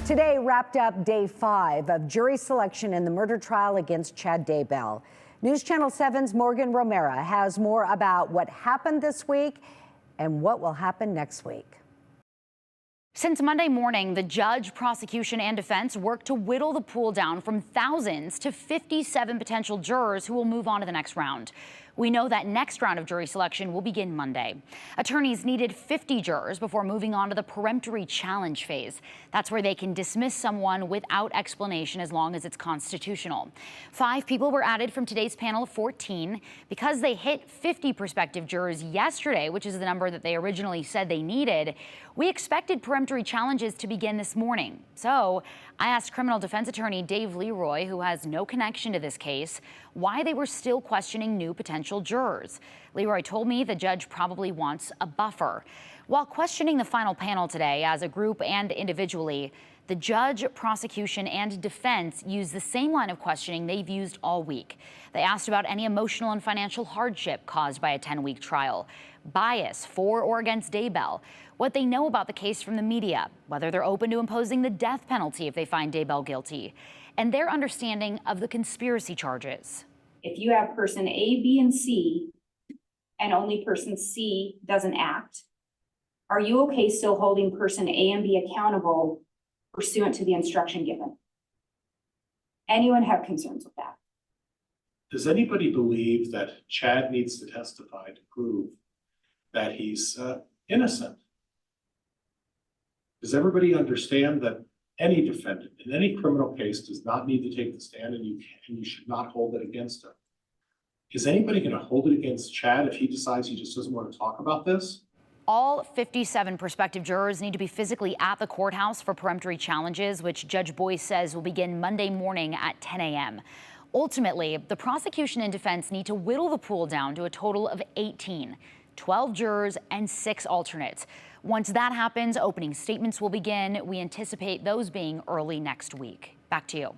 Today wrapped up day 5 of jury selection in the murder trial against Chad Daybell. News Channel 7's Morgan Romera has more about what happened this week and what will happen next week. Since Monday morning, the judge, prosecution, and defense worked to whittle the pool down from thousands to 57 potential jurors who will move on to the next round. We know that next round of jury selection will begin Monday. Attorneys needed 50 jurors before moving on to the peremptory challenge phase. That's where they can dismiss someone without explanation as long as it's constitutional. 5 people were added from today's panel of 14. Because they hit 50 prospective jurors yesterday, which is the number that they originally said they needed, we expected peremptory challenges to begin this morning. So I asked criminal defense attorney Dave Leroy, who has no connection to this case, why they were still questioning new potential jurors. Leroy told me the judge probably wants a buffer. While questioning the final panel today as a group and individually, the judge, prosecution, and defense used the same line of questioning they've used all week. They asked about any emotional and financial hardship caused by a 10-week trial, bias for or against Daybell, what they know about the case from the media, whether they're open to imposing the death penalty if they find Daybell guilty, and their understanding of the conspiracy charges. If you have person A, B, and C, and only person C doesn't act, are you okay still holding person A and B accountable pursuant to the instruction given? Anyone have concerns with that? Does anybody believe that Chad needs to testify to prove that he's innocent? Does everybody understand that any defendant in any criminal case does not need to take the stand, and you should not hold it against him? Is anybody going to hold it against Chad if he decides he just doesn't want to talk about this? All 57 prospective jurors need to be physically at the courthouse for peremptory challenges, which Judge Boyce says will begin Monday morning at 10 a.m. Ultimately, the prosecution and defense need to whittle the pool down to a total of 18, 12 jurors and 6 alternates. Once that happens, opening statements will begin. We anticipate those being early next week. Back to you.